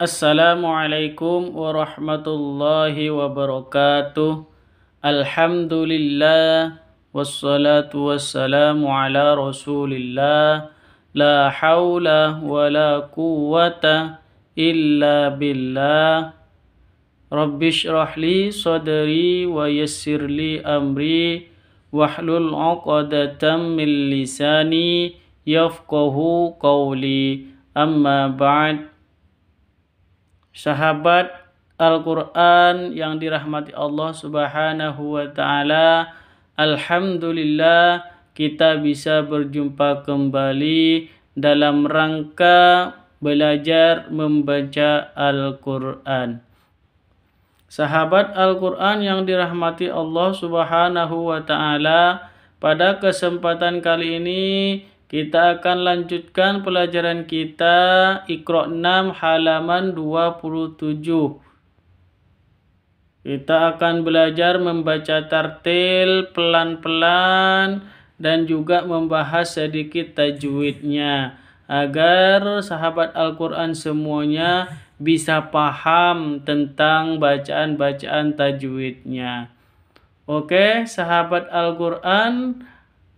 Assalamualaikum warahmatullahi wabarakatuh. Alhamdulillah wassalatu wassalamu ala Rasulillah. La haula wala quwwata illa billah. Rabbi shrah li sadri wa yassir li amri wahlul 'uqdatam min lisani yafqahu qawli. Amma ba'd. Sahabat Al-Quran yang dirahmati Allah Subhanahu wa Ta'ala, alhamdulillah kita bisa berjumpa kembali dalam rangka belajar membaca Al-Quran. Sahabat Al-Quran yang dirahmati Allah Subhanahu wa Ta'ala, pada kesempatan kali ini kita akan lanjutkan pelajaran kita Iqra 6 halaman 27. Kita akan belajar membaca tartil pelan-pelan dan juga membahas sedikit tajwidnya agar sahabat Al-Quran semuanya bisa paham tentang bacaan-bacaan tajwidnya. Oke, sahabat Al-Quran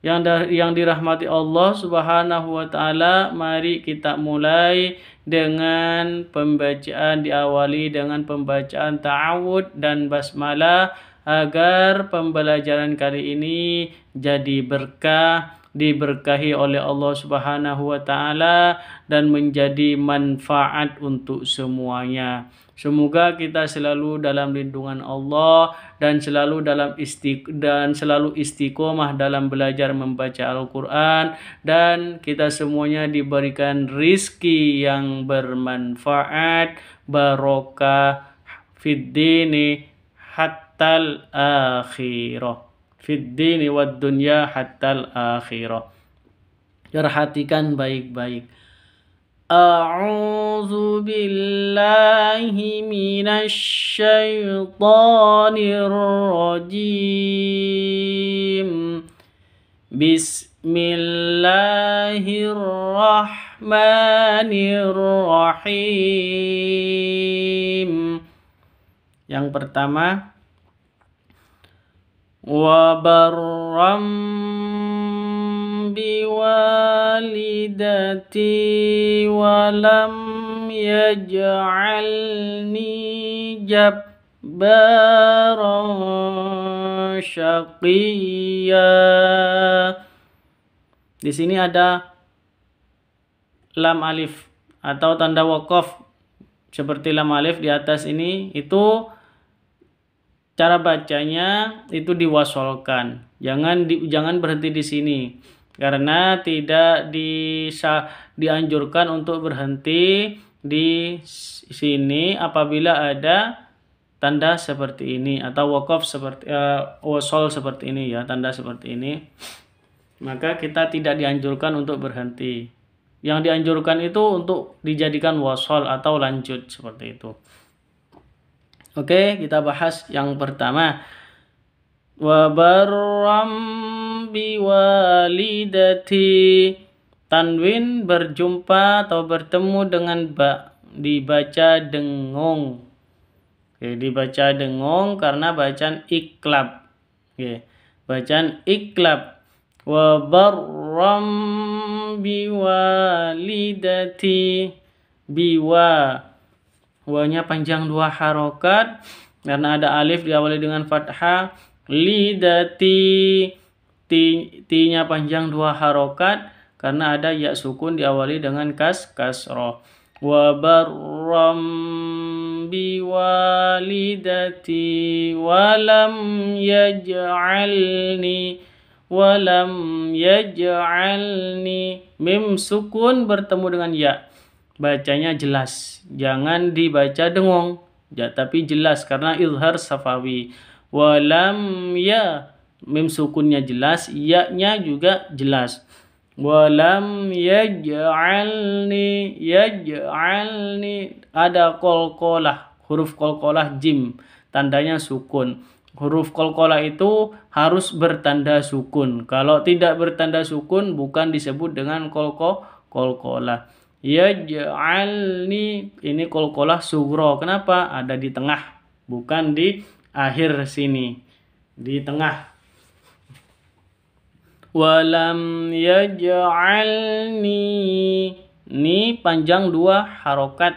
yang dirahmati Allah Subhanahu wa Ta'ala, mari kita mulai dengan pembacaan, diawali dengan pembacaan ta'awud dan basmalah agar pembelajaran kali ini jadi berkah, diberkahi oleh Allah Subhanahu wa Ta'ala dan menjadi manfaat untuk semuanya. Semoga kita selalu dalam lindungan Allah dan selalu istiqomah dalam belajar membaca Al-Quran, dan kita semuanya diberikan rizki yang bermanfaat, barokah fid dini hattal akhirah, fid dini wad dunya hattal akhirah. Perhatikan baik-baik. A'udzu billahi minasy syaithanir rajim. Bismillahirrahmanirrahim. Yang pertama, wa barram biwalidati walam yaj'alni jabbaran syaqiyya. Di sini ada lam alif atau tanda waqaf seperti lam alif di atas ini, itu cara bacanya itu diwasolkan. Jangan berhenti di sini, karena tidak dianjurkan untuk berhenti di sini apabila ada tanda seperti ini atau waqaf seperti wasol seperti ini ya, tanda seperti ini, maka kita tidak dianjurkan untuk berhenti. Yang dianjurkan itu untuk dijadikan wasol atau lanjut seperti itu. Oke, kita bahas yang pertama. Wa barram biwalidati. Tanwin berjumpa atau bertemu dengan ba, dibaca dengung. Oke, dibaca dengung karena bacaan iklab. Oke, bacaan iklab. Wa barram biwalidati. Biwa, wanya panjang 2 harokat karena ada alif diawali dengan fathah. Lidati, ti-nya panjang 2 harokat karena ada ya sukun diawali dengan kasroh. Wa barram biwalidati walam yaj'alni, mim sukun bertemu dengan ya, bacanya jelas, jangan dibaca dengung ya, tapi jelas karena izhar safawi. Walam ya, mim sukunnya jelas, ya-nya juga jelas. Walam yaj'alni, ada qalqalah, huruf qalqalah jim, tandanya sukun. Huruf qalqalah itu harus bertanda sukun. Kalau tidak bertanda sukun bukan disebut dengan qalqalah. yaj'alni, ini qalqalah sughra. Kenapa? Ada di tengah, bukan di akhir sini, di tengah. Walam yaj'alni, ini panjang 2 harokat.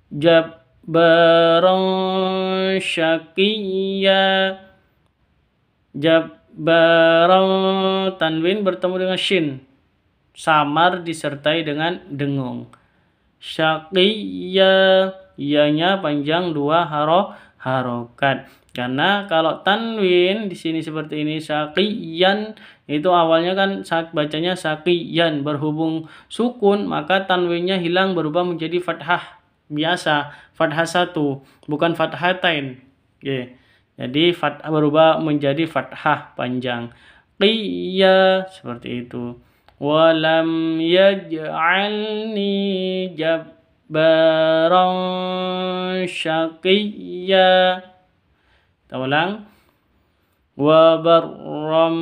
Jabbaran syaqiyya, jabbaran tanwin bertemu dengan shin, samar disertai dengan dengung. Syaqiyya, iyanya panjang 2 harokat. Karena kalau tanwin di sini seperti ini syaqiyan, itu awalnya kan bacanya syaqiyan, berhubung sukun maka tanwinnya hilang berubah menjadi fathah biasa, fathah 1, bukan fathatain. Oke. Jadi berubah menjadi fathah panjang. Qiyya, seperti itu. Walam yaj'alni jabbaran syaqiyya. Kita ulang. Wa barram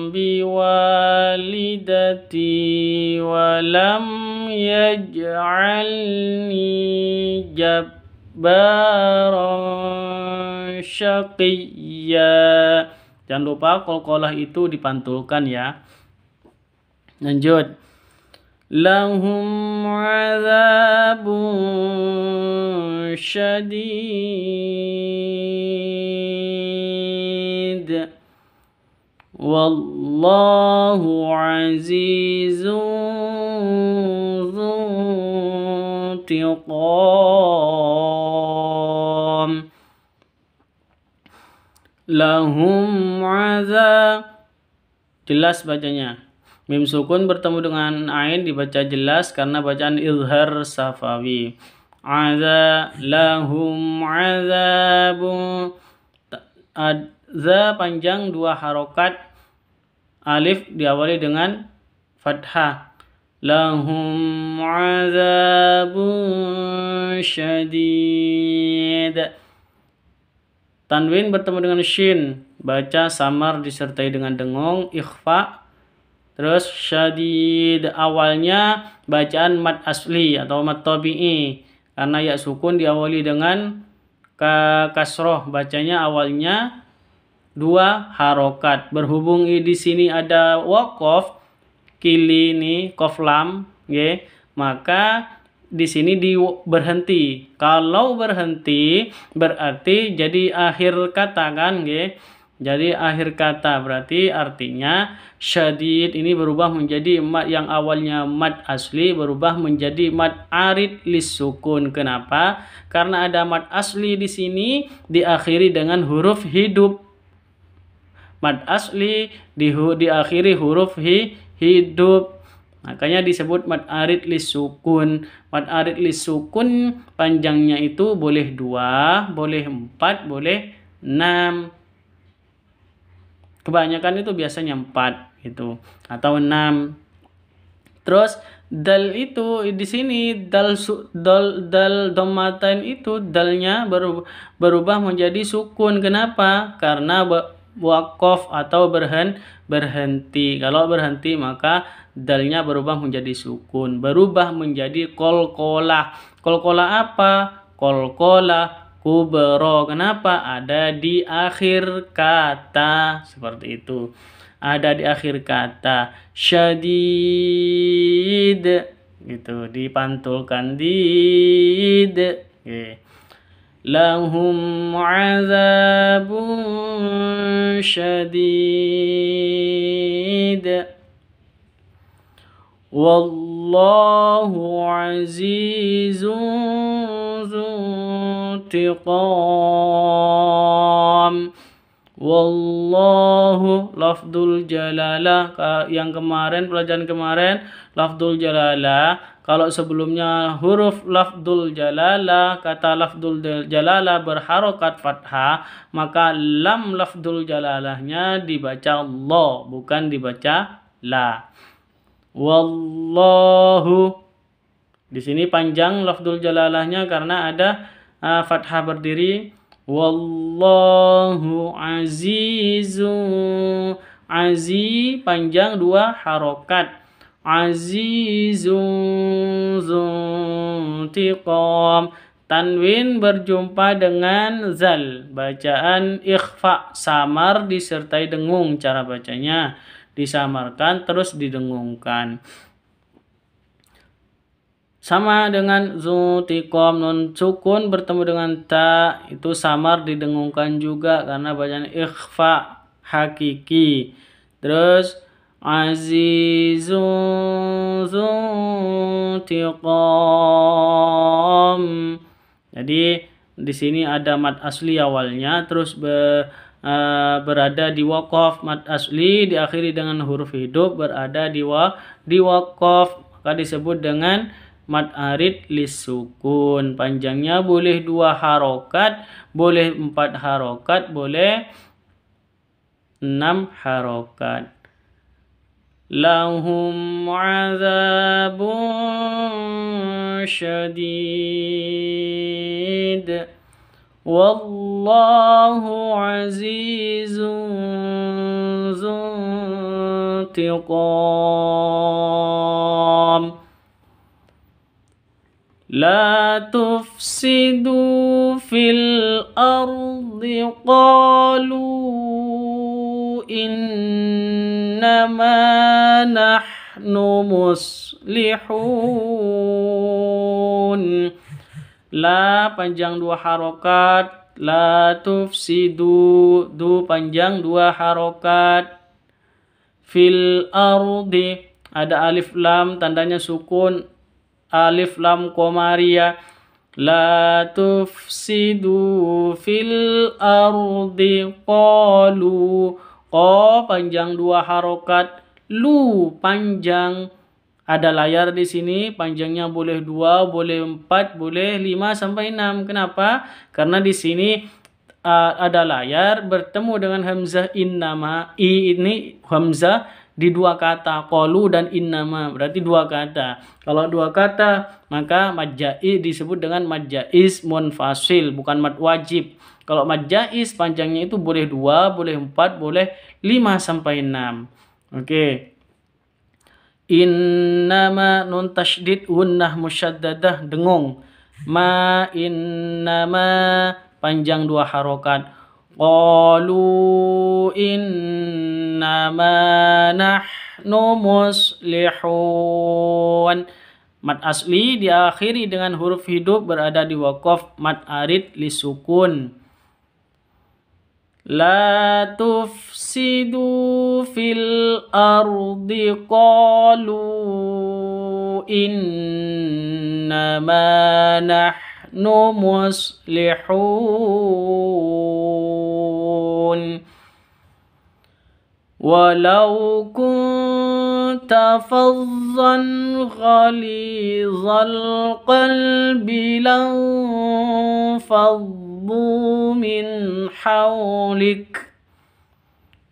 biwalidati wa lam yaj'alni jabbaran syaqiyya. Jangan lupa qalqalah itu dipantulkan ya. Lanjut. Lahum 'adzabun syadid wallahu 'azizun dzuntiqam. Lahum 'adzab, jelas bacanya. Mim sukun bertemu dengan ain dibaca jelas karena bacaan izhar safawi. Lahum 'adzabun, za panjang 2 harokat, alif diawali dengan fathah. Lahum 'adzabun syadid. Tanwin bertemu dengan shin, baca samar disertai dengan dengung, ikhfa. Terus syadid, awalnya bacaan mad asli atau mad tabi'i, karena ya sukun diawali dengan kasroh, bacanya awalnya 2 harokat. Berhubung di sini ada waqaf, kili ini qaf lam, maka di sini berhenti. Kalau berhenti berarti jadi akhir kata kan, Jadi akhir kata, berarti artinya syadid ini berubah menjadi mad yang awalnya mad asli berubah menjadi mad arid lisukun. Kenapa? Karena ada mad asli di sini diakhiri dengan huruf hidup. Mad asli diakhiri huruf hidup. Makanya disebut mad arid lisukun. Mad arid lisukun panjangnya itu boleh 2, boleh 4, boleh 6. Kebanyakan itu biasanya 4 gitu atau 6. Terus dal itu di sini dal dhammatain itu dalnya berubah menjadi sukun. Kenapa? Karena waqaf atau berhenti. Kalau berhenti maka dalnya berubah menjadi sukun, berubah menjadi qalqalah. Qalqalah apa? Qalqalah kubra. Kenapa? Ada di akhir kata, seperti itu. Ada di akhir kata. Syadid, gitu, dipantulkan did. Lahum 'adzabun syadid wallahu 'azizun dzuntiqam. Wallahu lafdul jalalah, yang kemarin pelajaran kemarin lafdul jalalah. Kalau sebelumnya huruf lafdul jalalah, kata lafdul jalalah berharokat fathah, maka lam lafdul jalalahnya dibaca Allah, bukan dibaca la. Wallahu, di sini panjang lafdul jalalahnya karena ada fathah berdiri. Wallahu azizun, aziz panjang 2 harokat. azizun zuntiqam. Tanwin berjumpa dengan zal. Bacaan ikhfa, samar disertai dengung. Cara bacanya disamarkan terus didengungkan. Sama dengan zutiqam, nun sukun bertemu dengan ta, itu samar didengungkan juga karena bacaan ikhfa hakiki. Terus azizun zutiqam. Jadi di sini ada mad asli awalnya, terus berada di waqaf. Mad asli diakhiri dengan huruf hidup, berada di waqaf, maka disebut dengan mad arid lisukun. Panjangnya boleh 2 harokat, boleh 4 harokat, boleh 6 harokat. Lahum azabun syadid wallahu azizun zuntiqam. La tufsidu fil ardi qalu innama nahnu muslihun. La panjang 2 harokat, la tufsidu, du panjang 2 harokat. Fil ardi ada alif lam tandanya sukun, alif lam komariah. La tufsidu fil ardi qalu, qa panjang 2 harokat, lu panjang, ada layar di sini, panjangnya boleh 2, boleh 4, boleh 5 sampai 6. Kenapa? Karena di sini ada layar bertemu dengan hamzah innama. I ini hamzah di 2 kata, qalu dan innama, berarti 2 kata. Kalau 2 kata maka mad jaiz disebut dengan mad jaiz munfasil, bukan mad wajib. Kalau mad jaiz panjangnya itu boleh 2, boleh 4, boleh 5 sampai 6. Oke. Innama, nun tasydid gunnah musyaddadah dengung. Ma innama panjang 2 harokat. Qalu innama nahnu muslihun. Mad asli diakhiri dengan huruf hidup, berada di waqaf, mad arid lisukun. La tufsidu fil ardi qalu innama nahnu muslihun. Walau kunta fazzan ghalizal qalbi lanfaddu min hawlik.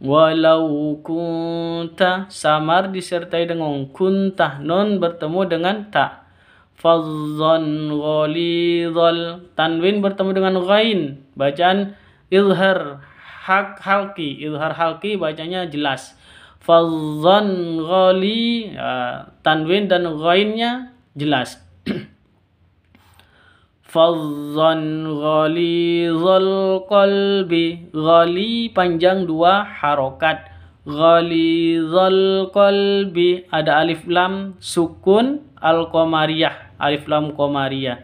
Walau kunta, samar disertai dengan kunta, nun bertemu dengan ta. Fazzan ghalizal, tanwin bertemu dengan ghain, bacaan izhar halki, izhar halki bacanya jelas. Fazzan ghali, tanwin dan ghainnya jelas. Fazzan ghalizal qalbi, ghali panjang 2 harokat. Ghalizal qalbi ada alif lam sukun al qamariyah, alif lam qamariyah.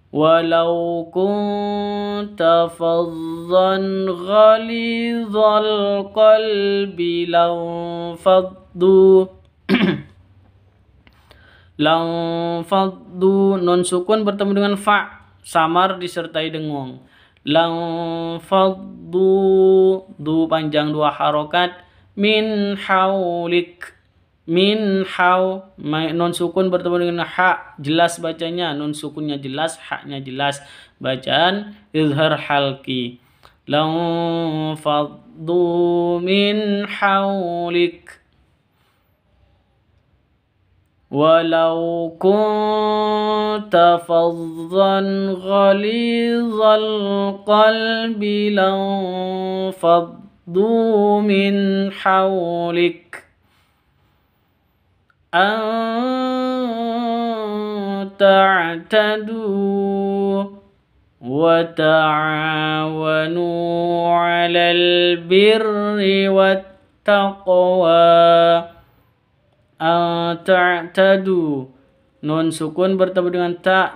Walau kunta fazzan ghalizal qalbi lanfaddu lanfaddu, non sukun bertemu dengan fa, samar disertai dengung. Lanfaddu, du panjang 2 harokat. Min haulik, min haw, non sukun bertemu dengan ha, jelas bacanya, non sukunnya jelas, haknya jelas, bacaan izhar halki. Lanfaddu min haulik. Walau kunta fazzan ghalizal qalbi lanfaddu min hawlik. an ta'tadu wa ta'awanu 'alal birri wat taqwa. An ta'tadu, nun sukun bertemu dengan ta,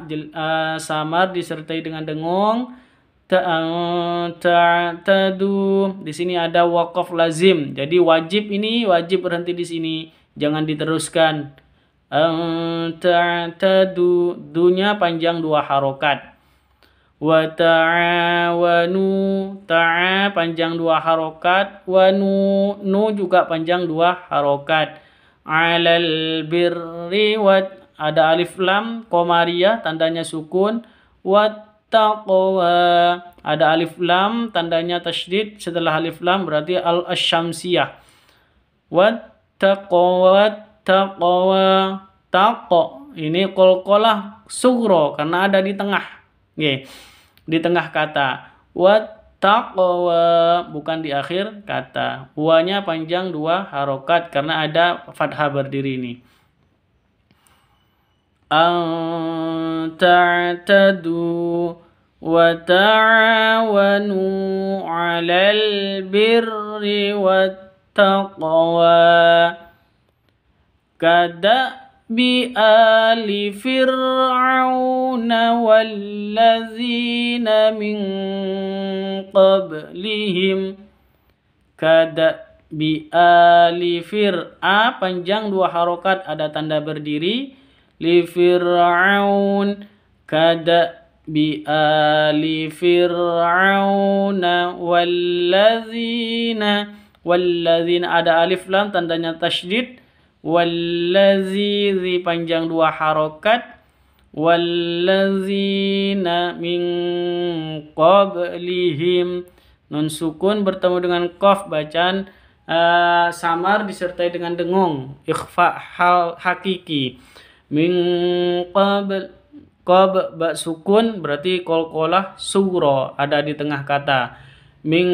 samar disertai dengan dengung. Ta'tadu, di sini ada waqaf lazim. Jadi wajib berhenti di sini, jangan diteruskan. Ta'tadu, dunya panjang 2 harokat. Wa ta'awanu, ta'a panjang 2 harokat. Wa nu juga panjang 2 harokat. 'Alal birri, ada alif lam qamariyah tandanya sukun. Wat taqwa, ada alif lam tandanya tasydid, setelah alif lam berarti al-syamsiyah. Wat taqwa, taqo, ini qalqalah sughra karena ada di tengah. Nggih, di tengah kata. Wat taqwa, bukan di akhir kata. Wanya panjang 2 harokat karena ada fathah berdiri ini. An ta'tadu wa ta'awanu 'alal birri wat taqwa. Kadabi ali fir'auna wallazina min qablihim. Kadabi ali fir'a panjang 2 harokat, ada tanda berdiri. Li fir'aun, kada bi ali fir'auna wallazina ada alif lam tandanya tasydid. Wallazi panjang 2 harokat. Wallazina min qablihim, nun sukun bertemu dengan qaf, bacaan samar disertai dengan dengung, ikhfa hakiki. Min qab ba sukun berarti qalqalah sughra, ada di tengah kata. Min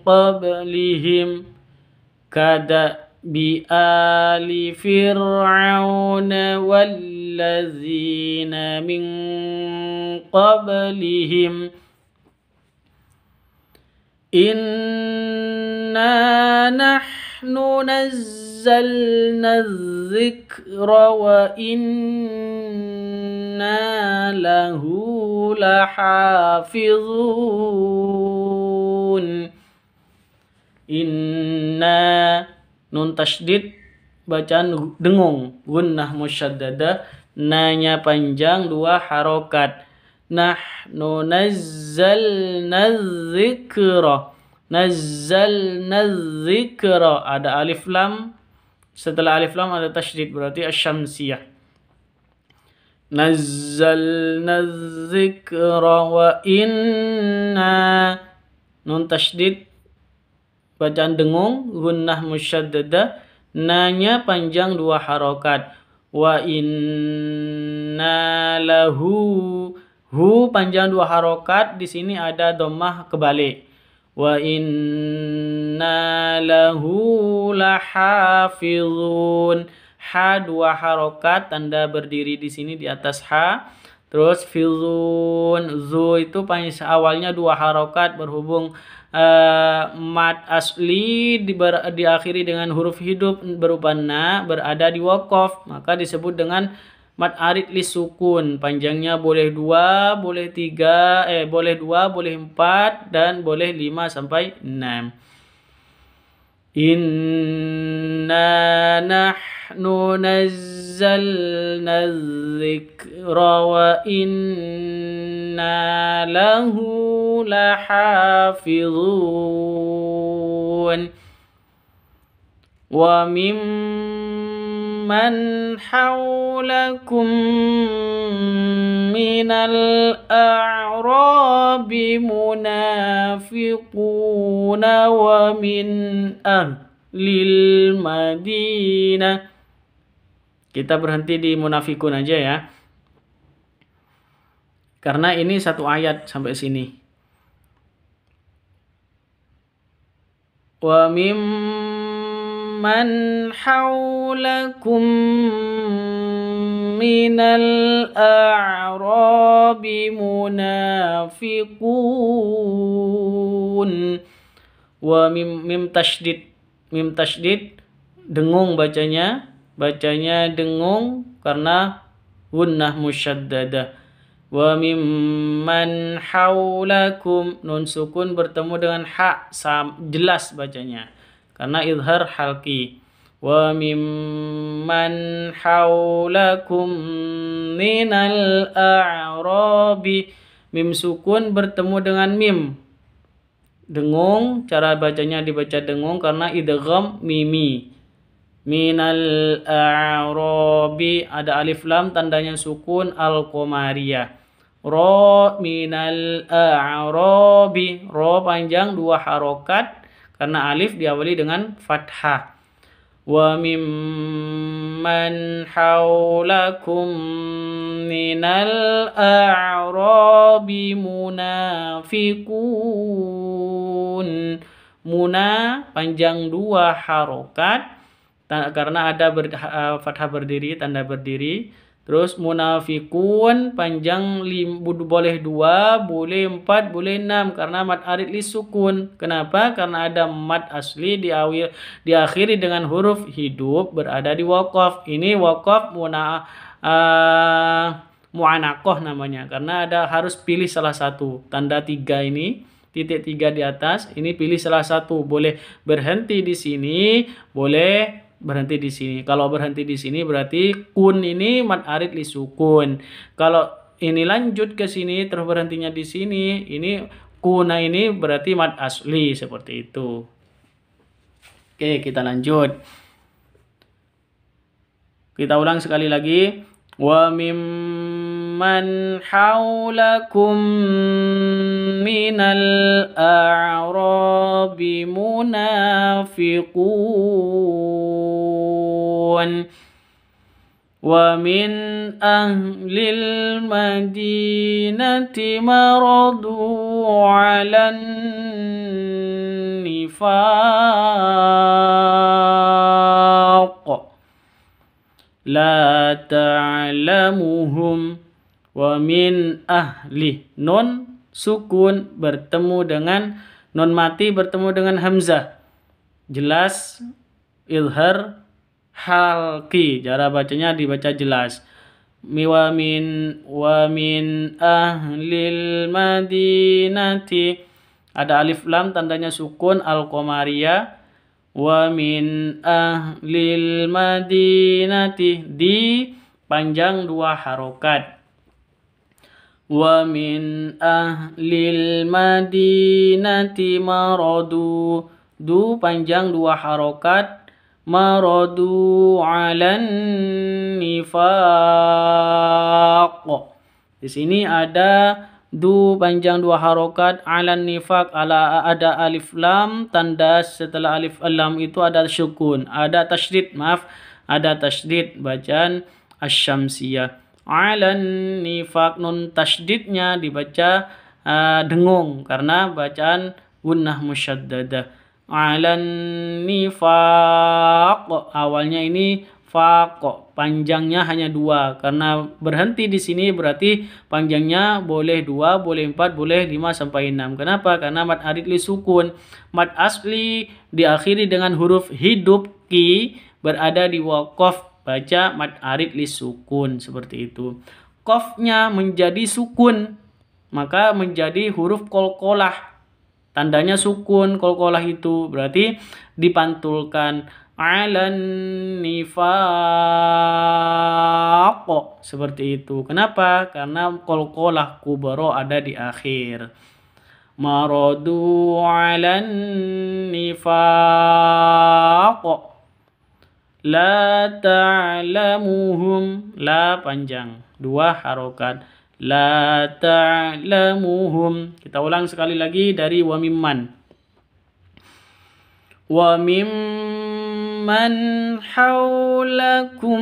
qablihim, kada bi ali fir'auna wallazina min qablihim. Inna nahnu nazzalna dzikra wa inna lahu lahafizun. Inna, nun tasydid bacaan dengung, gunnah musyaddada, nanya panjang 2 harokat. Nahnu nazzalna dzikra, ada alif lam, setelah alif lam ada tasydid berarti asy-syamsiyah. Nazzalna dzikra wa inna, nun tasydid bacaan dengung, gunnah musyaddada, nanya panjang 2 harokat. Wa inna lahu, hu panjang 2 harokat, di sini ada dhammah kebalik. Wa inna lahu lahafizun, ha 2 harokat, tanda berdiri di sini di atas ha. Terus fizun, zu itu awalnya 2 harokat, berhubung mad asli diakhiri dengan huruf hidup berupa na, berada di waqaf, maka disebut dengan mad arid li sukun. Panjangnya boleh 2, boleh 3, boleh 2, boleh 4, dan boleh 5 sampai 6. Inna nahnu nazzalna dzikra wa inna lahu lahafizun. Wa mimman hawlakum minal a'rabi munafiquna wa min ahlil madinah. Kita berhenti di munafikun aja ya, karena ini 1 ayat sampai sini. Wa ممن حولكم من الأعراب منافقون. Wa mim tasydid dengung bacanya dengung karena gunnah musyaddadah. Wa mimman haulakum, nun sukun bertemu dengan ha, jelas bacanya karena izhar halqi. Wa mimman haulakum minal a'rabi, mim sukun bertemu dengan mim dengung, cara bacanya dibaca dengung karena idgham mimi. Minal a'rabi, ada alif lam tandanya sukun al-qamariyah. Ro minal a'rabi, ro panjang 2 harokat karena alif diawali dengan fathah. Wa mimman haulakum minal a'rabi munafiqun. Muna panjang 2 harokat karena ada fathah berdiri, tanda berdiri. Terus munafiqun panjang boleh 2, boleh 4, boleh 6 karena mad arid li sukun. Kenapa? Karena ada mad asli diakhiri dengan huruf hidup berada di waqaf. Ini waqaf mu'anaqah namanya karena harus pilih salah satu. Tanda 3 ini, titik 3 di atas, ini pilih salah satu. Boleh berhenti di sini, boleh berhenti di sini. Kalau berhenti di sini berarti kun ini mad arid li sukun. Kalau ini lanjut ke sini terus berhentinya di sini, ini kuna ini berarti mad asli, seperti itu. Oke, kita lanjut. Kita ulang sekali lagi. Wa mimman haulakum minal a'rabi munafiqun. Wa min ahlil madinati maradu 'alan nifaq la ta'lamuhum. Wa min ahli, nun sukun bertemu dengan nun mati bertemu dengan hamzah, jelas izhar halqi, cara bacanya dibaca jelas. Wa min ahlil madinati, ada alif lam tandanya sukun al-qamariyah. Wa min ahlil madinati, di panjang 2 harokat. Wa min ahlil madinati maradu, du panjang 2 harokat. Maradu 'alan nifaq, di sini ada du panjang 2 harokat, alan nifaq, ada alif lam, tanda setelah alif lam itu ada sukun, ada tasydid, ada tasydid bacaan asy-syamsiyah. Alan nifaq, nun tasydidnya dibaca dengung karena bacaan gunnah musyaddadah. Alan nifaq, awalnya ini faq, panjangnya hanya 2 karena berhenti di sini berarti panjangnya boleh 2, boleh 4, boleh 5 sampai 6. Kenapa? Karena mad arid li sukun. Mad asli diakhiri dengan huruf hidup ki berada di waqaf, baca mad arid li sukun, seperti itu. Qafnya menjadi sukun maka menjadi huruf qalqalah, tandanya sukun. Qalqalah itu berarti dipantulkan alan nifaq, seperti itu. Kenapa? Karena qalqalah kubra ada di akhir. Maradu alan nifaq la ta'lamuhum, la panjang 2 harokat. La ta'lamuhum. Kita ulang sekali lagi dari wa mimman. Wa mimman haulakum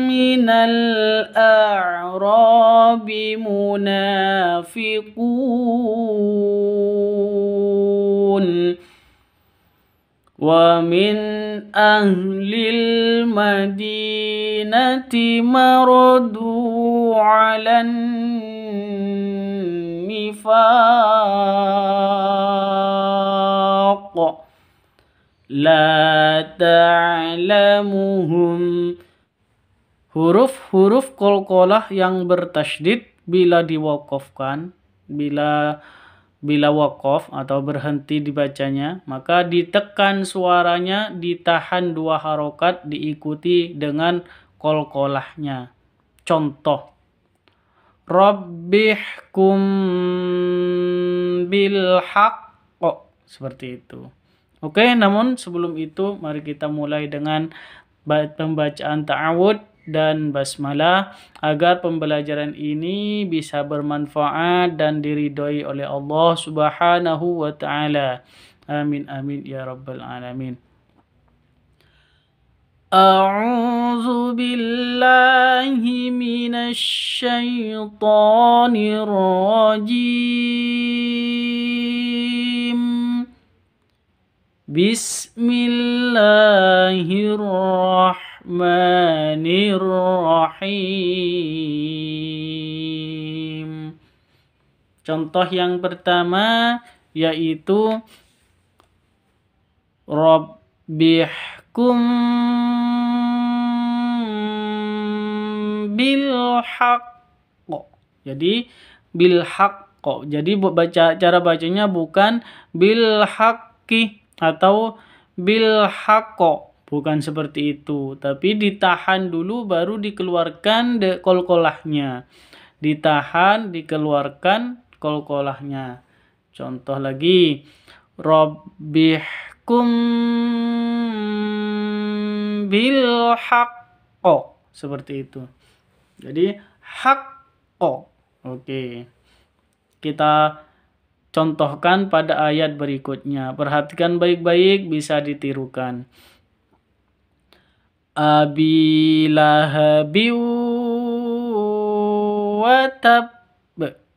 minal a'rabi munafiqun. Wa min ahlil madinati maradu 'alan nifaq la ta'lamuhum. Huruf-huruf qalqalah yang bertasydid bila diwaqafkan, bila waqaf atau berhenti dibacanya, maka ditekan suaranya, ditahan 2 harokat, diikuti dengan qalqalahnya. Contoh, Rabbihkum bil haqq, seperti itu. Oke, namun sebelum itu mari kita mulai dengan pembacaan ta'awud dan basmalah agar pembelajaran ini bisa bermanfaat dan diridhoi oleh Allah Subhanahu wa taala. Amin amin ya rabbal alamin. A'udzu billahi minasy syaithanir rajim. Bismillahirrahmanirrahim. Contoh yang pertama yaitu Rabbihkum bil haqq. Jadi bil haqq. Jadi cara bacanya bukan bil haqqi atau bil haqqo, bukan seperti itu, tapi ditahan dulu baru dikeluarkan qalqalahnya. Ditahan, dikeluarkan qalqalahnya. Contoh lagi, Rabbihkum bil haqqo, seperti itu. Jadi haqqo. Oke. Kita contohkan pada ayat berikutnya. Perhatikan baik-baik, bisa ditirukan. Abi lahabi wa tab.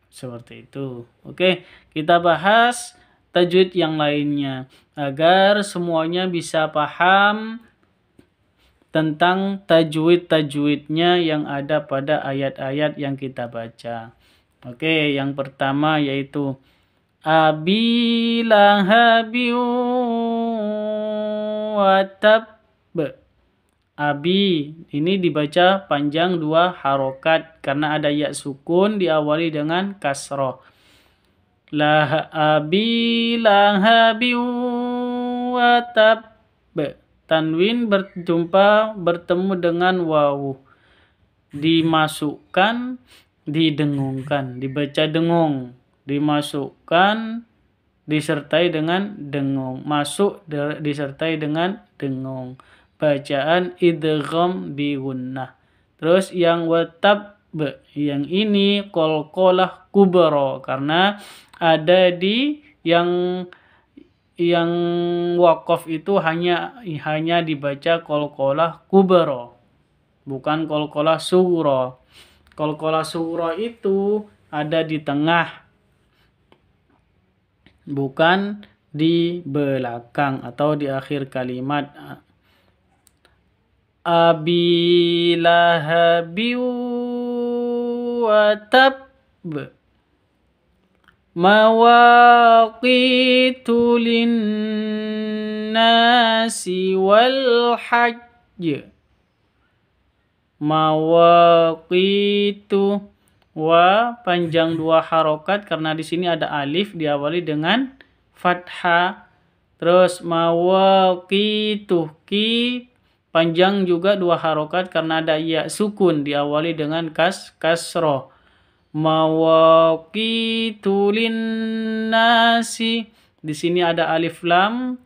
Seperti itu. Oke, kita bahas tajwid yang lainnya agar semuanya bisa paham tentang tajwid-tajwidnya yang ada pada ayat-ayat yang kita baca. Oke, yang pertama yaitu Abi lahabi wa tab. Abi ini dibaca panjang 2 harokat karena ada ya sukun diawali dengan kasroh. Abi lahabi wa tab. Tanwin bertemu dengan wawu. Dimasukkan, didengungkan, dibaca dengung, dimasukkan disertai dengan dengung, masuk disertai dengan dengung. Bacaan idgham bi gunnah. Terus yang watab, yang ini qalqalah kubra karena ada di yang waqaf itu hanya dibaca qalqalah kubra, bukan qalqalah sughra. Qalqalah sughra itu ada di tengah, bukan di belakang atau di akhir kalimat. Abi lahabi wa tab. Mawaqitu linnasi wal hajj. Mawaqitu, wa panjang 2 harokat karena di sini ada alif diawali dengan fathah. Terus mawaqitu, ki panjang juga 2 harokat karena ada ya sukun diawali dengan kasroh. Mawaqitu linnasi, di sini ada alif lam,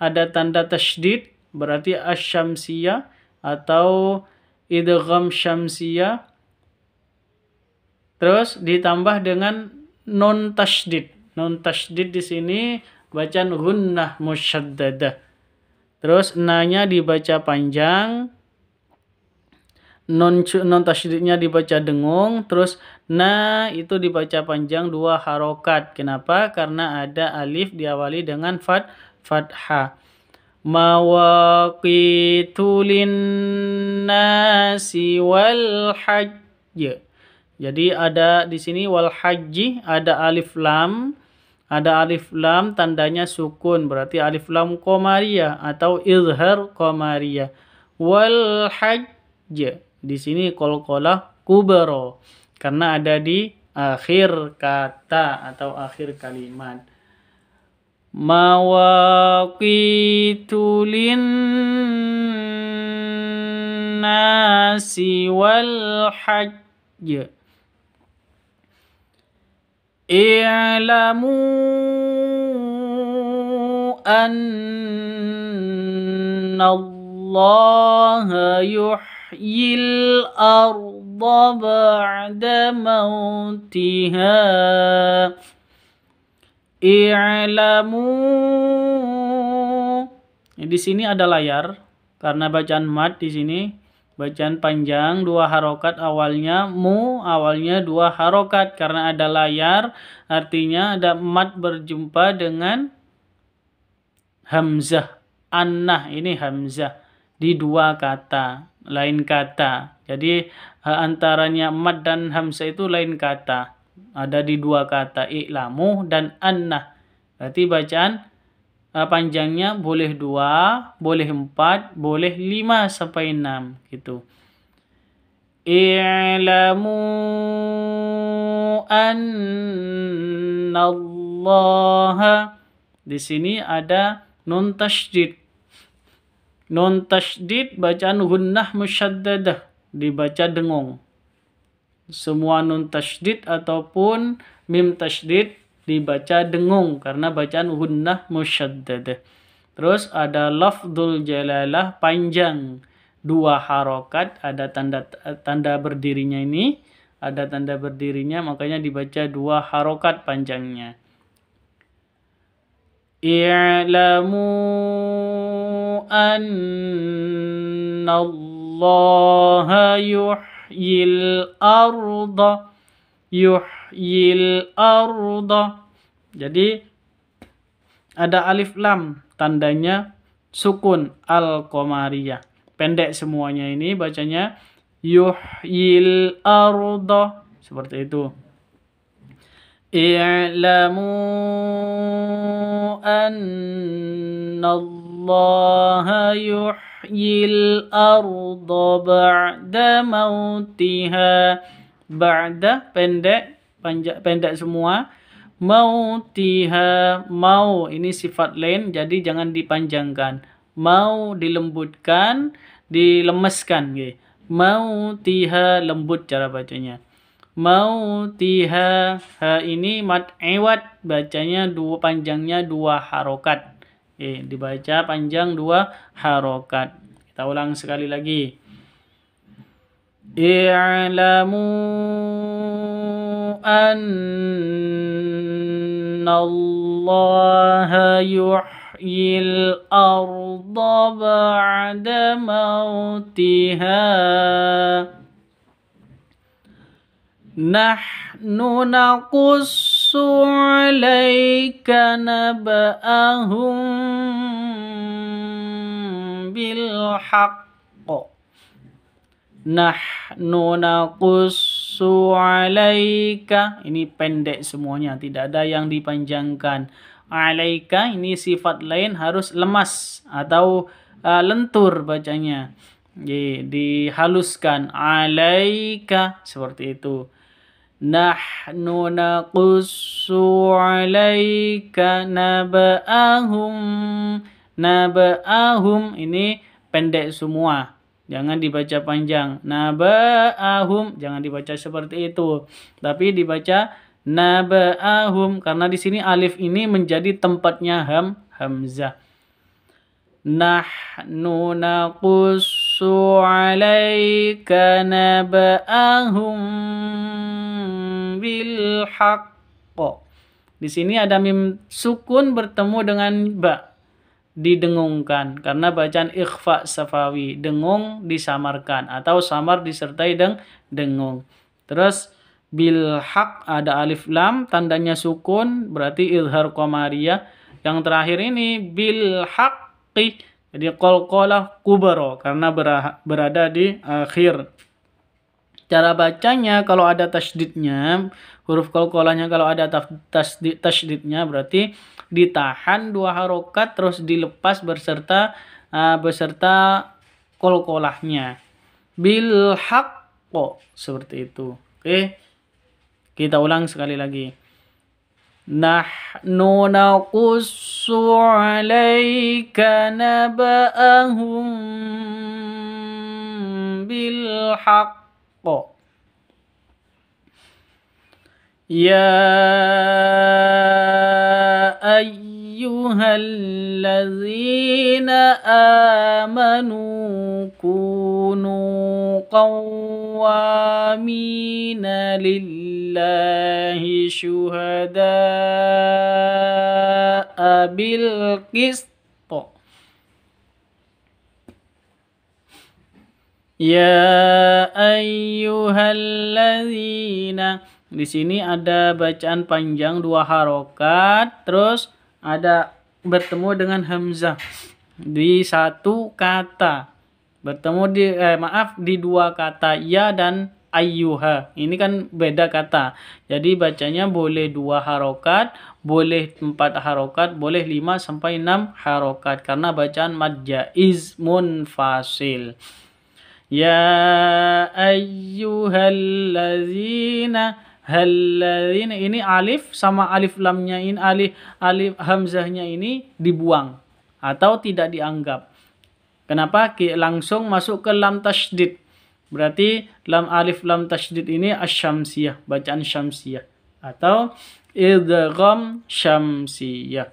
ada tanda tasydid berarti asyamsiyah atau idgham syamsiyah. Terus ditambah dengan nun tasydid. Nun tasydid di sini bacaan gunnah musyaddadah. Terus na-nya dibaca panjang, non tasydidnya dibaca dengung, terus na itu dibaca panjang 2 harokat. Kenapa? Karena ada alif diawali dengan fathah. mawaqitu linnasi wal hajj. Jadi ada di sini wal haji, ada alif lam. Ada alif lam tandanya sukun, berarti alif lam qamariyah atau izhar qamariyah. Wal hajj. Di sini qalqalah kubra karena ada di akhir kata atau akhir kalimat. Mawaqitu linnasi wal hajj. I'lamu anna Allah yuhyil arda ba'da mautiha. I'lamu. Di sini ada layar karena bacaan mad di sini. Bacaan panjang, 2 harokat awalnya, awalnya 2 harokat. Karena ada layar, artinya ada mad berjumpa dengan hamzah. Annah ini hamzah. Di 2 kata, lain kata. Jadi antaranya mad dan hamzah itu lain kata. Ada di 2 kata, i'lamu dan annah. Berarti bacaan panjangnya boleh 2, boleh 4, boleh 5 sampai 6 gitu. I'lamu annallaha. Di sini ada nun tasydid. Nun tasydid bacaan gunnah musyaddadah, dibaca dengung. Semua nun tasydid ataupun mim tasydid dibaca dengung karena bacaan gunnah musyaddadah. Terus ada lafdzul jalalah panjang, 2 harokat, ada tanda berdirinya ini, ada tanda berdirinya, makanya dibaca 2 harokat panjangnya. I'lamu annallaha yuhyil arda. Yuhyil arda. Jadi ada alif lam tandanya sukun al-qamariyah. Pendek semuanya ini bacanya yuhyil arda seperti itu. I'lamu annallaha yuhyil arda ba'da mautiha. Ba'da pendek semua. Mautiha, mau ini sifat lain jadi jangan dipanjangkan. Mau dilembutkan, dilemeskan. Mautiha lembut cara bacanya. Mautiha, ha ini mad iwad, bacanya panjangnya 2 harokat. Dibaca panjang 2 harokat. Kita ulang sekali lagi. I'lamu annallaha yuhyil arda ba'da mautiha. Nahnu naqussu 'alaika naba'ahum bil haqq. Nahnu naqussu 'alaika, ini pendek semuanya, tidak ada yang dipanjangkan. 'Alaika ini sifat lain harus lemas atau lentur bacanya. Dihaluskan 'alaika seperti itu. Nahnu naqussu 'alaika naba'ahum. Naba'ahum ini pendek semua. Jangan dibaca panjang. Naba'ahum jangan dibaca seperti itu. Tapi dibaca naba'ahum karena di sini alif ini menjadi tempatnya hamzah. Nahnu naqussu 'alaika naba'ahum bil haqq. Di sini ada mim sukun bertemu dengan ba. Didengungkan karena bacaan ikhfa safawi, dengung disamarkan atau samar disertai dengung. Terus bil haq ada alif lam tandanya sukun berarti izhar qamariyah. Yang terakhir ini bil haqqi Jadi qalqalah kubra karena berada di akhir. Cara bacanya kalau ada tasydidnya, huruf qalqalahnya kalau ada tasydidnya berarti ditahan 2 harokat terus dilepas beserta qalqalahnya. Bil haqqo, seperti itu. Oke. Kita ulang sekali lagi. Nahnu naqussu 'alaika naba'ahum bil haqqo. Ya ayyuhallazina amanu kunu qawwamina lillahi syuhada'a bil qist. Ya ayyuhallazina. Di sini ada bacaan panjang 2 harokat, terus ada bertemu dengan hamzah di satu kata. Bertemu di 2 kata, ya dan ayyuha. Ini kan beda kata. Jadi bacanya boleh 2 harokat, boleh 4 harokat, boleh 5 sampai 6 harokat karena bacaan mad jaiz munfasil. Ya ayyuhallazina. Halladzina, ini alif sama alif lamnya ini, alif hamzahnya ini dibuang atau tidak dianggap. Kenapa? Langsung masuk ke lam tasydid. Berarti alif lam tasydid ini asy-syamsiyah, bacaan syamsiyah atau idgham syamsiyah.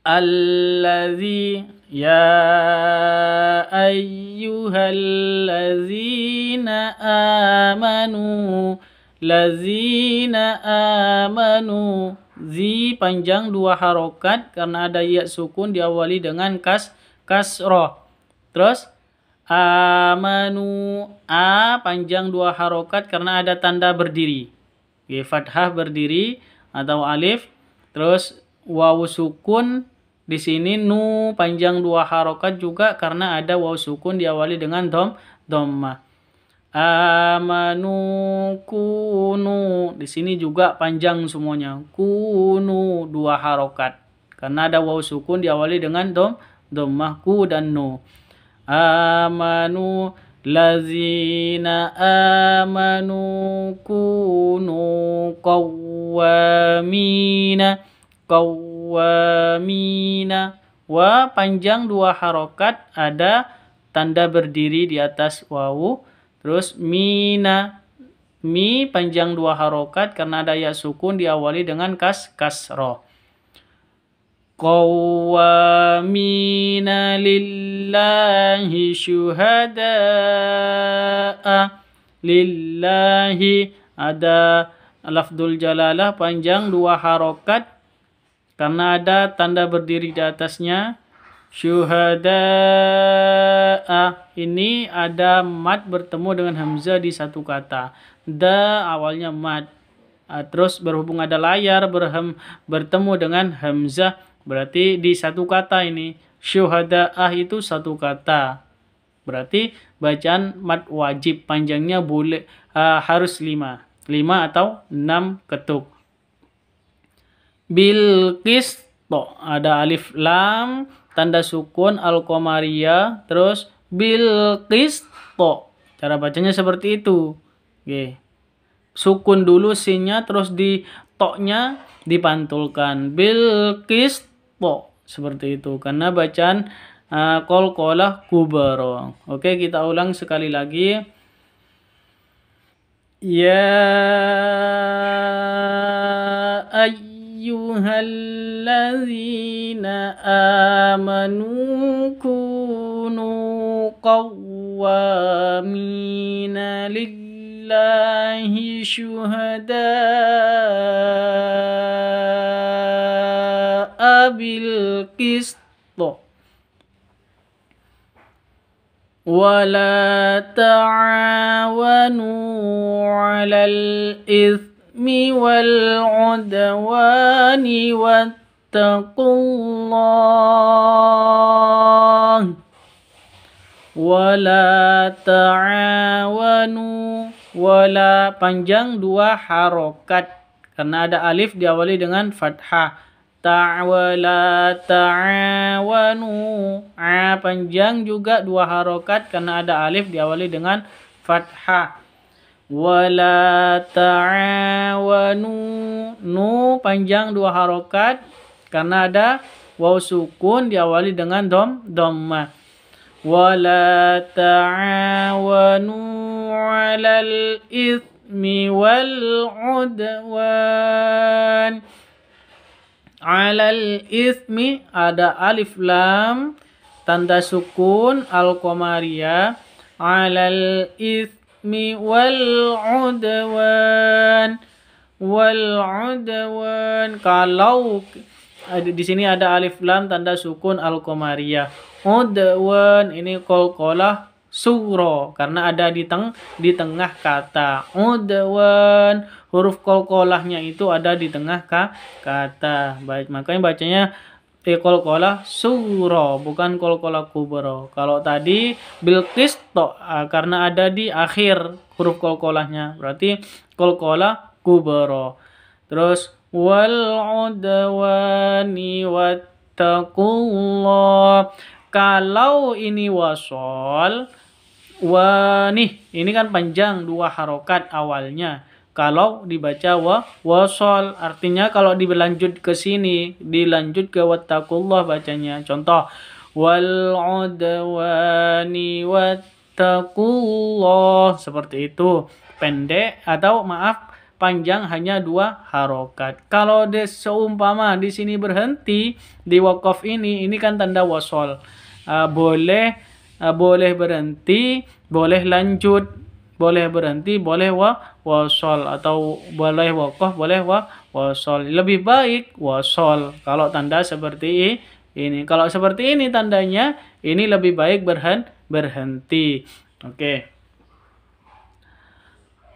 Allazi, ya ayyuhallazina amanu. Lazina amanu. Zi panjang 2 harokat karena ada ya sukun diawali dengan kasroh. Terus amanu, a panjang 2 harokat karena ada tanda berdiri. Oke, fathah berdiri atau alif. Terus waw sukun di sini, nu panjang 2 harokat juga karena ada waw sukun diawali dengan dhammah. Amanu kunu, di sini juga panjang semuanya. Kunu 2 harokat karena ada waw sukun diawali dengan dhammah, ku dan nu. Amanu lazina amanu kunu qawwamina. Wa panjang 2 harokat, ada tanda berdiri di atas wawu. Terus mina, mi panjang 2 harokat karena ada ya sukun diawali dengan kasroh. Qawwamina lillahi syuhada'a. Lillahi ada lafdul jalalah panjang 2 harokat karena ada tanda berdiri di atasnya. Syuhada'a ini ada mad bertemu dengan hamzah di satu kata. Da awalnya mad. Terus berhubung ada layar bertemu dengan hamzah, berarti di satu kata ini. Syuhada'ah itu satu kata. Berarti bacaan mad wajib, panjangnya boleh harus 5 atau 6 ketuk. Bilqis, ada alif lam tanda sukun al-qamariyah, terus bilqis. Cara bacanya seperti itu. Oke. Sukun dulu sinnya, terus di toknya dipantulkan. Bilqis, seperti itu karena bacaan qalqalah kubra. Oke, kita ulang sekali lagi. Ya ayyuhallazina amanu kunu qawwamina lillahi syuhada'a bil qist. Wala ta'awanu 'alal itsmi wal 'udwani wattaqullah. wala ta'awanu, wala panjang 2 harokat karena ada alif diawali dengan fathah. Ta'wala ta'awanu, panjang juga 2 harokat karena ada alif diawali dengan fathah. Wala ta'awanu, nu panjang 2 harokat karena ada waw sukun diawali dengan dhammah. Wala ta'awanu 'alal itsmi wal 'udwan. 'Alal itsmi ada alif lam tanda sukun al-qamariyah. 'Alal itsmi wal 'udwan. Wal 'udwan, kalau di sini ada alif lam tanda sukun al-qamariyah. Udwan ini qalqalah sugro karena ada di tengah kata. Udwan, huruf qalqalahnya itu ada di tengah kata. Baik, makanya bacanya qalqalah sugro bukan qalqalah kubro. Kalau tadi bilqis karena ada di akhir huruf qalqalahnya berarti qalqalah kubro. Terus wal udwani wattaqullah. Kalau ini wasol, wanih ini kan panjang 2 harokat awalnya. Kalau dibaca wasol, artinya kalau dilanjut ke sini, dilanjut ke wattaqullah bacanya. Contoh, wal udwani wattaqullah, seperti itu. Pendek atau maaf panjang hanya 2 harokat. Kalau seumpama di sini berhenti di waqaf ini kan tanda wasol. Boleh berhenti, boleh lanjut, boleh berhenti, boleh wasol, atau boleh waqaf, boleh wasol. Lebih baik wasol kalau tanda seperti ini. Kalau seperti ini tandanya, ini lebih baik berhenti. Oke.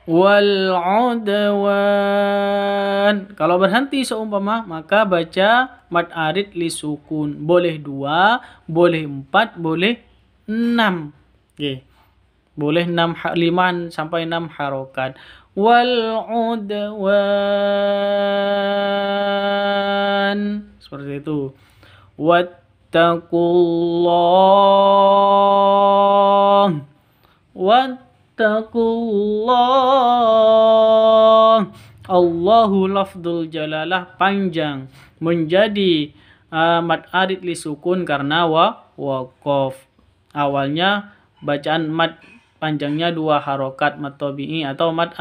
Wal 'udwan. Kalau berhenti seumpama maka baca mad arid li sukun. Boleh 2, boleh 4, boleh 6. Oke. Boleh 5 sampai 6 harokat. Wal 'udwan. Seperti itu. Wattaqullah. Wattaqullah. Allahu lafdzul jalalah panjang menjadi mad arid li sukun karena waqaf. Awalnya bacaan mad panjangnya 2 harokat mad tabi'i atau mad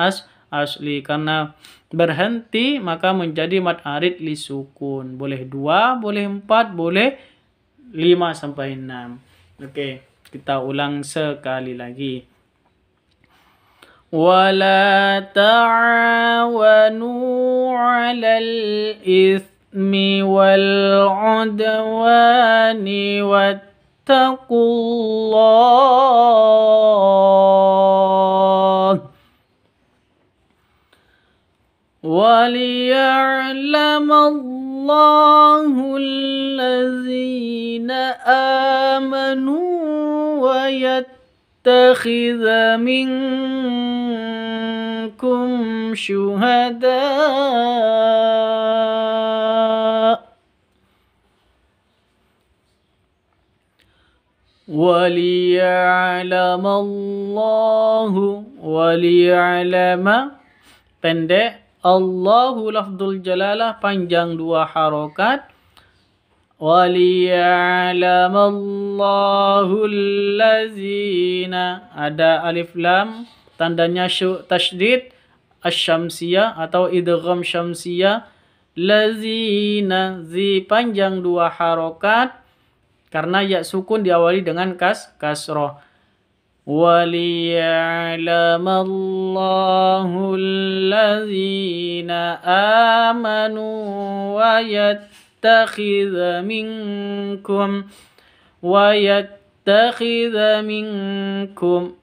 asli. Karena berhenti maka menjadi mad arid li sukun. Boleh 2, boleh 4, boleh 5 sampai 6. Oke, kita ulang sekali lagi. Wala ta'awanu 'alal itsmi wal 'udwani wattaqullah. Waliya'lamallahu allazina amanu wa yattakhidha minkum syuhada. Waliya'lama pendek, Allahu lafdzul jalalah panjang 2 harokat. Waliya'lamallahu allazina ada alif lam tandanya tasydid asy-syamsiyah atau idgham syamsiyah. Lazina, zi panjang 2 harokat karena ya sukun diawali dengan kasroh. Waliya'lamallahu allazina amanu wa yattakhidha minkum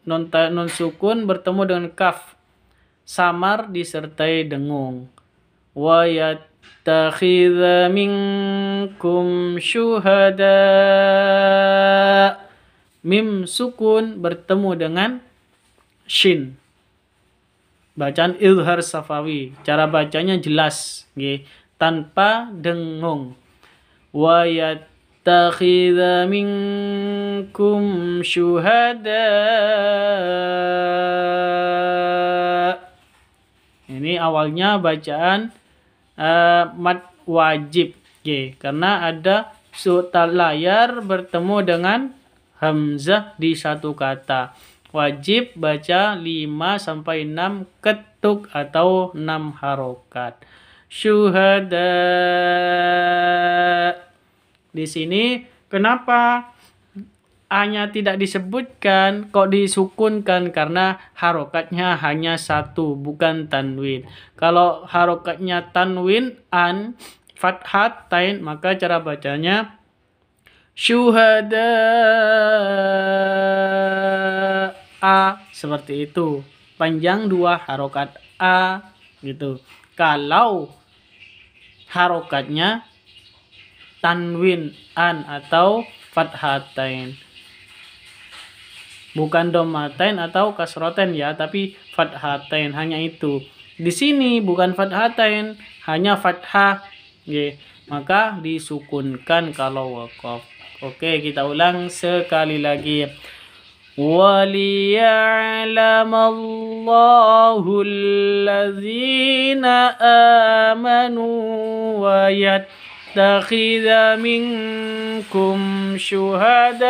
nun sukun bertemu dengan kaf samar disertai dengung. Wa yattakhidha minkum syuhada. Mim sukun bertemu dengan shin. Bacaan izhar safawi. Cara bacanya jelas, nggih, tanpa dengung. Wa yattakhidha minkum syuhada. Ini awalnya bacaan mad wajib, karena ada layar bertemu dengan hamzah di satu kata. Wajib baca 5-6 ketuk atau 6 harokat. Syuhada. Di sini kenapa hanya tidak disebutkan, kok disukunkan? Karena harokatnya hanya satu, bukan tanwin. Kalau harokatnya tanwin, an, fathat, tain, maka cara bacanya syuhada. A, seperti itu. Panjang 2 harokat A, gitu. Kalau harokatnya tanwin, an, atau fathatain, bukan domatain atau kasrotain ya, tapi fathatain, hanya itu. Di sini bukan fathatain, hanya fathah, maka disukunkan kalau waqaf. Oke, kita ulang sekali lagi. وَلِيَعْلَمَ الَّذِينَ آمَنُوا وَيَتَّخِذَ مِنكُمْ شُهَدَاءَ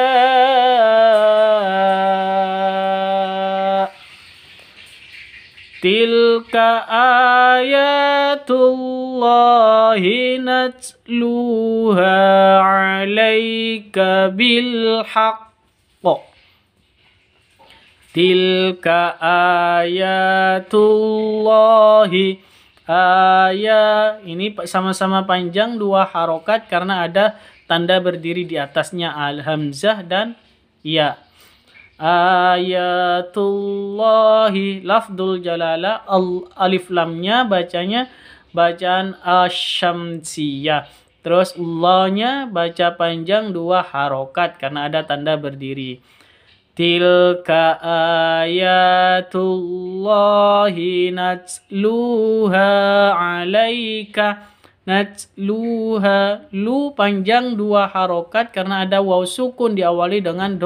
تِلْكَ آيَاتُ اللَّهِ نَتْلُوهَا عَلَيْكَ بِالْحَقِّ. Tilka ayatullahi. Ini sama-sama panjang 2 harokat karena ada tanda berdiri di atasnya, al-hamzah dan ya. Ayatullahi, lafdul jalalah, alif lamnya bacanya bacaan asyamsiyah. Terus Allahnya baca panjang 2 harokat karena ada tanda berdiri. Tilka ayatullahi natsluha alaika. Natsluha, lu panjang 2 harokat karena ada waw sukun diawali dengan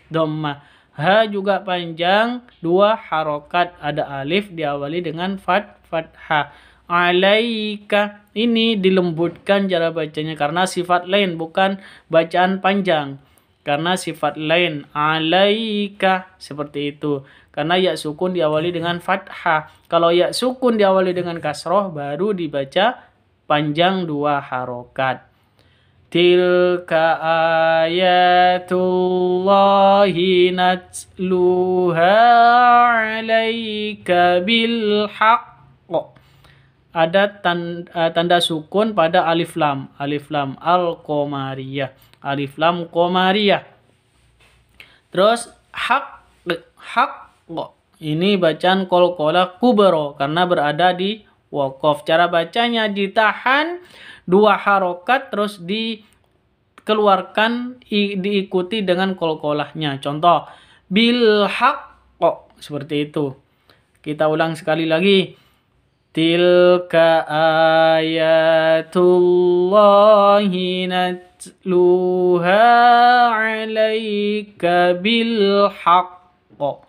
dhammah. Ha juga panjang 2 harokat, ada alif diawali dengan fathah. Alaika, ini dilembutkan cara bacanya karena sifat lain, bukan bacaan panjang. Karena sifat lain, alaika, seperti itu. Karena ya sukun diawali dengan fathah. Kalau ya sukun diawali dengan kasroh, baru dibaca panjang 2 harokat. Tilka ayatullahi natsluha alaika bilhaq. Ada tanda sukun pada alif lam al-qamariyah, alif lam qamariyah. Terus haq, ini bacaan qalqalah kubra karena berada di waqaf. Cara bacanya ditahan 2 harokat terus dikeluarkan, diikuti dengan qalqalahnya. Contoh bil haqq, seperti itu. Kita ulang sekali lagi. Tilka ayatullahi natluha alaika bil haqq.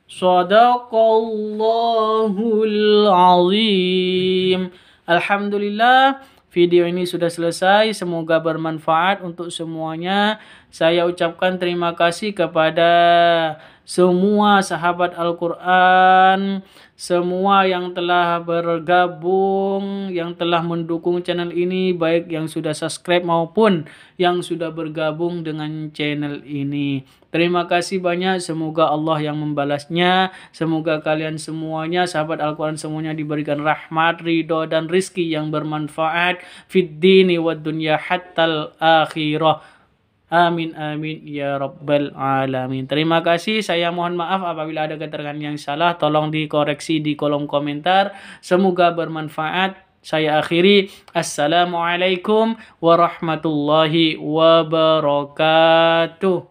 Shadaqallahul azim. Alhamdulillah, video ini sudah selesai. Semoga bermanfaat untuk semuanya. Saya ucapkan terima kasih kepada semua sahabat Al-Quran, semua yang telah bergabung, yang telah mendukung channel ini, baik yang sudah subscribe maupun yang sudah bergabung dengan channel ini. Terima kasih banyak, semoga Allah yang membalasnya. Semoga kalian semuanya, sahabat Al-Quran semuanya diberikan rahmat, ridho, dan rizki yang bermanfaat fid dini wad dunya hattal akhirah. Amin amin ya rabbal alamin. Terima kasih. Saya mohon maaf apabila ada keterangan yang salah. Tolong dikoreksi di kolom komentar. Semoga bermanfaat. Saya akhiri. Assalamualaikum warahmatullahi wabarakatuh.